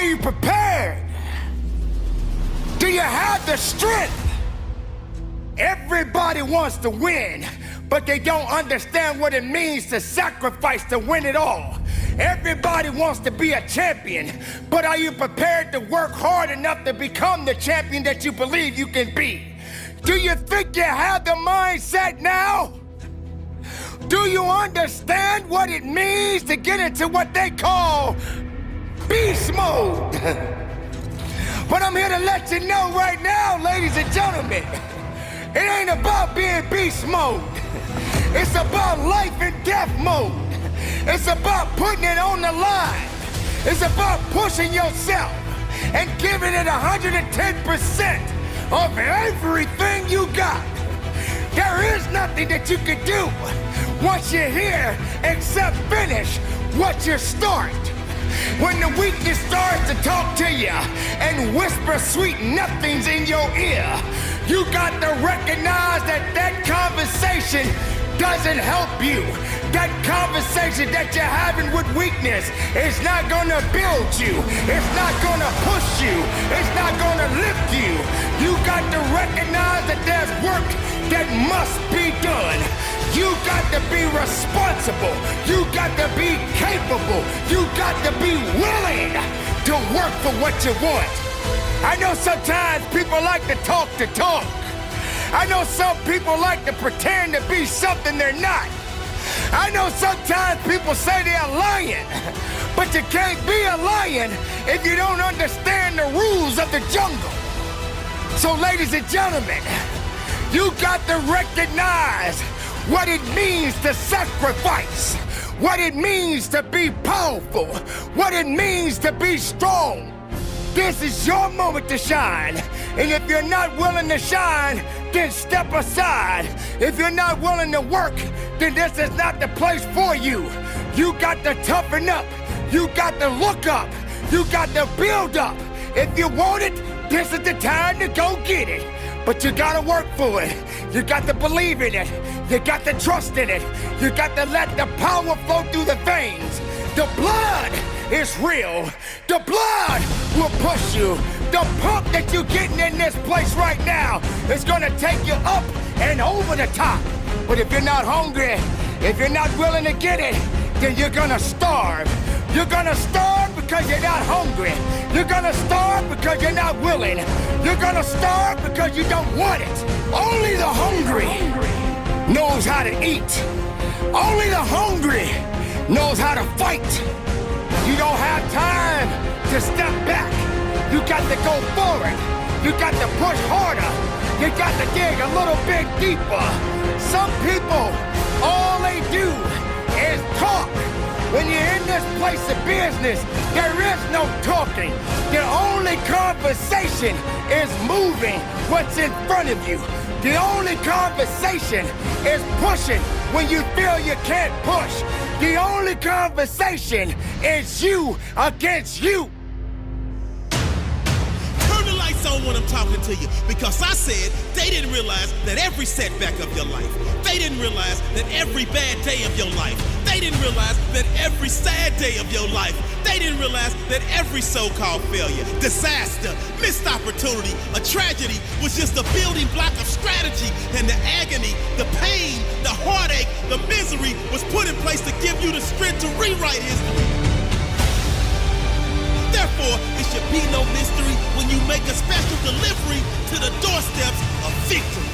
Are you prepared? Do you have the strength? Everybody wants to win, but they don't understand what it means to sacrifice to win it all. Everybody wants to be a champion, but are you prepared to work hard enough to become the champion that you believe you can be? Do you think you have the mindset now? Do you understand what it means to get into what they call beast mode? But I'm here to let you know right now, ladies and gentlemen, it ain't about being beast mode. It's about life and death mode. It's about putting it on the line. It's about pushing yourself and giving it 110% of everything you got. There is nothing that you can do once you're here except finish what you start. When the weakness starts to talk to you and whisper sweet nothings in your ear, you got to recognize that that conversation doesn't help you. That conversation that you're having with weakness is not gonna build you. It's not gonna push you. It's not gonna lift you. You got to recognize that there's work that must be done. You got to be responsible. You got to be capable. You got to be willing to work for what you want. I know sometimes people like to talk the talk. I know some people like to pretend to be something they're not. I know sometimes people say they're a lion, but you can't be a lion if you don't understand the rules of the jungle. So ladies and gentlemen, you got to recognize what it means to sacrifice, what it means to be powerful, what it means to be strong. This is your moment to shine. And if you're not willing to shine, then step aside. If you're not willing to work, then this is not the place for you. You got to toughen up. You got to look up. You got to build up. If you want it, this is the time to go get it. But you gotta work for it. You got to believe in it. You got to trust in it. You got to let the power flow through the veins. The blood is real. The blood will push you. The pump that you're getting in this place right now is gonna take you up and over the top. But if you're not hungry, if you're not willing to get it, then you're gonna starve. You're gonna starve because you're not hungry. You're gonna starve because you're not willing. You're gonna starve because you don't want it. Only the hungry knows how to eat. Only the hungry knows how to fight. You don't have time to step back. You got to go forward. You got to push harder. You got to dig a little bit deeper. Some people, all they do is talk. When you're in this place of business, there is no talking. The only conversation is moving what's in front of you. The only conversation is pushing when you feel you can't push. The only conversation is you against you. Turn the lights on when I'm talking to you, because I said they didn't realize that every setback of your life, they didn't realize that every bad day of your life, they didn't realize that every sad day of your life, they didn't realize that every so-called failure, disaster, missed opportunity, a tragedy was just a building block of strategy, and the agony, the pain, the heartache, the misery was put in place to give you the strength to rewrite history. Therefore, it should be no mystery when you make a special delivery to the doorsteps of victory.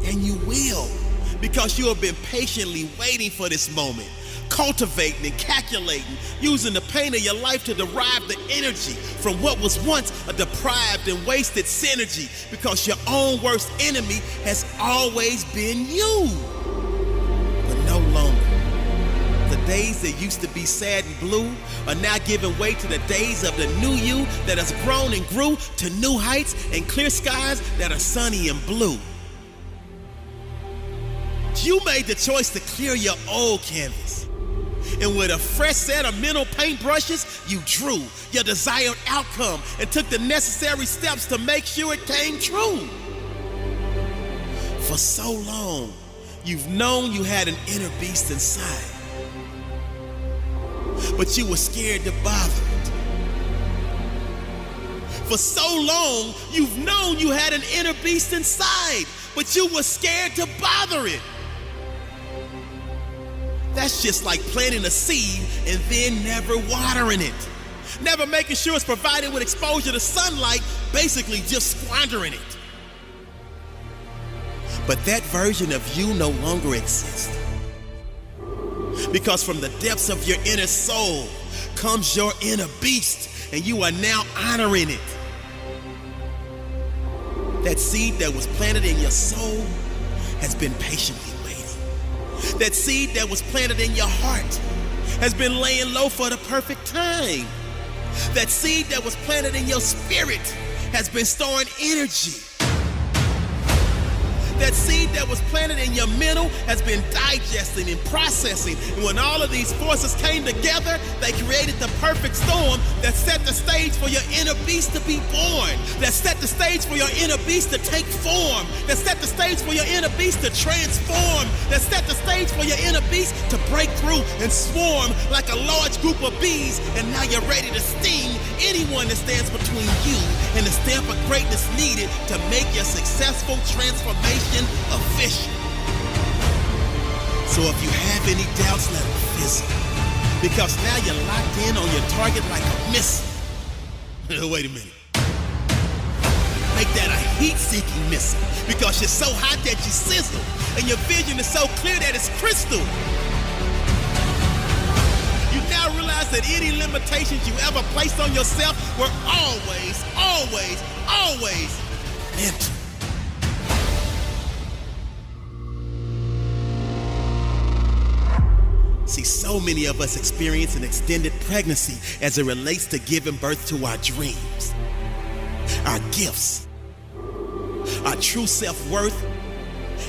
And you will, because you have been patiently waiting for this moment, cultivating and calculating, using the pain of your life to derive the energy from what was once a deprived and wasted synergy, because your own worst enemy has always been you, but no longer. The days that used to be sad and blue are now giving way to the days of the new you that has grown and grew to new heights and clear skies that are sunny and blue. You made the choice to clear your old canvas, and with a fresh set of mental paintbrushes, you drew your desired outcome and took the necessary steps to make sure it came true. For so long, you've known you had an inner beast inside. but you were scared to bother it. For so long, you've known you had an inner beast inside, but you were scared to bother it. That's just like planting a seed and then never watering it. Never making sure it's provided with exposure to sunlight, basically just squandering it. But that version of you no longer exists. Because from the depths of your inner soul comes your inner beast, and you are now honoring it. That seed that was planted in your soul has been patiently waiting. That seed that was planted in your heart has been laying low for the perfect time. That seed that was planted in your spirit has been storing energy. That seed that was planted in your mental has been digesting and processing. And when all of these forces came together, they created the perfect storm that set the stage for your inner beast to be born. That set the stage for your inner beast to take form. That set the stage for your inner beast to transform. That set the stage for your inner beast to break through and swarm like a large group of bees. And now you're ready to sting anyone that stands between you and the stamp of greatness needed to make your successful transformation official. So if you have any doubts, let them fizzle. Because now you're locked in on your target like a missile. Wait a minute. Make that a heat-seeking missile. Because you're so hot that you sizzle. And your vision is so clear that it's crystal. You now realize that any limitations you ever placed on yourself were always mental. See, so many of us experience an extended pregnancy as it relates to giving birth to our dreams, our gifts, our true self-worth,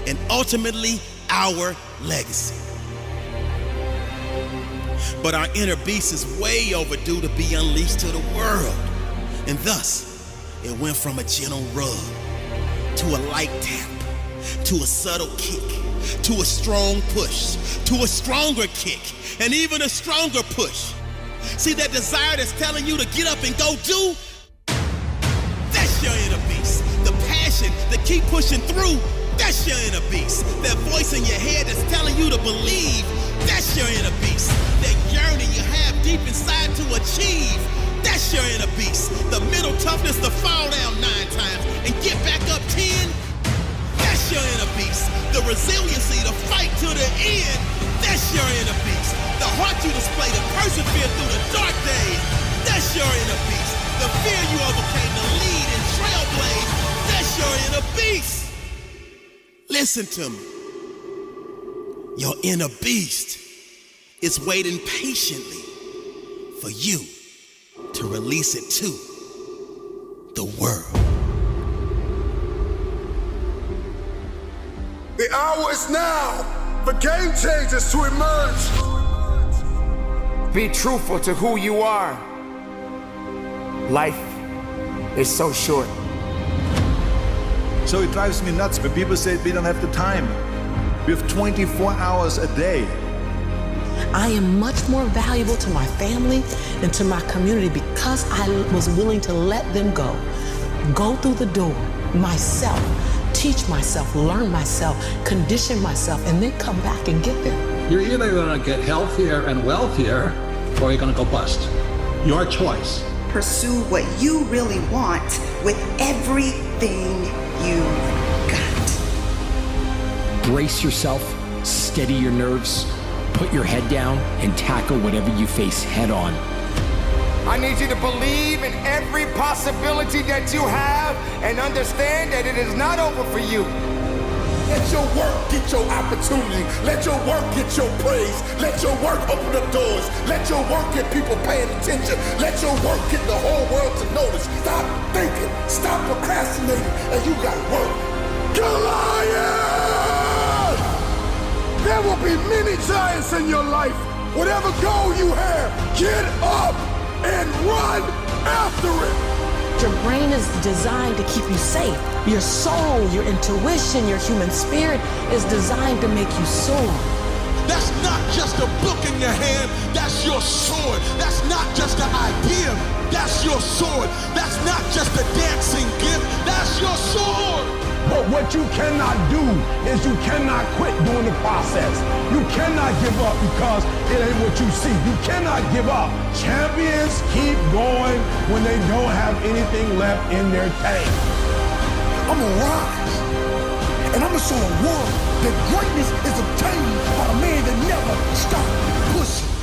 and ultimately our legacy. But our inner beast is way overdue to be unleashed to the world. And thus, it went from a gentle rub to a light tap to a subtle kick to a strong push to a stronger kick and even a stronger push. See that desire that's telling you to get up and go do? That's your inner beast. The passion to keep pushing through, that's your inner beast. That voice in your head that's telling you to believe, that's your inner beast. That yearning you have deep inside to achieve, that's your inner beast. The mental toughness to fall down 9 times and get back up 10, that's your inner beast. The resiliency to fight to the end, that's your inner beast. The heart you display to persevere through the dark days, that's your inner beast. The fear you overcame to lead and trailblaze, that's your inner beast. Listen to me. Your inner beast is waiting patiently for you to release it to the world. The hour is now for game changers to emerge. Be truthful to who you are. Life is so short. So it drives me nuts when people say we don't have the time. We have 24 hours a day. I am much more valuable to my family and to my community because I was willing to let them go through the door myself, teach myself, learn myself, condition myself, and then come back and get them. You're either going to get healthier and wealthier, or you're going to go bust. Your choice. Pursue what you really want with everything you've got. Brace yourself, steady your nerves, put your head down, and tackle whatever you face head on. I need you to believe in every possibility that you have and understand that it is not over for you. Let your work get your opportunity. Let your work get your praise. Let your work open up doors. Let your work get people paying attention. Let your work get the whole world to notice. Stop thinking. Stop procrastinating. And you got work. Goliath! There will be many giants in your life. Whatever goal you have, get up and run after it. Your brain is designed to keep you safe. Your soul, your intuition, your human spirit is designed to make you soar. That's not just a book in your hand, that's your sword. That's not just an idea, that's your sword. That's not just a dancing gift, that's your sword. But what you cannot do is you cannot quit during the process. You cannot give up because it ain't what you see. You cannot give up. Champions keep going when they don't have anything left in their tank. I'm gonna rise, and I'm gonna show the world that greatness is obtained by a man that never stopped pushing.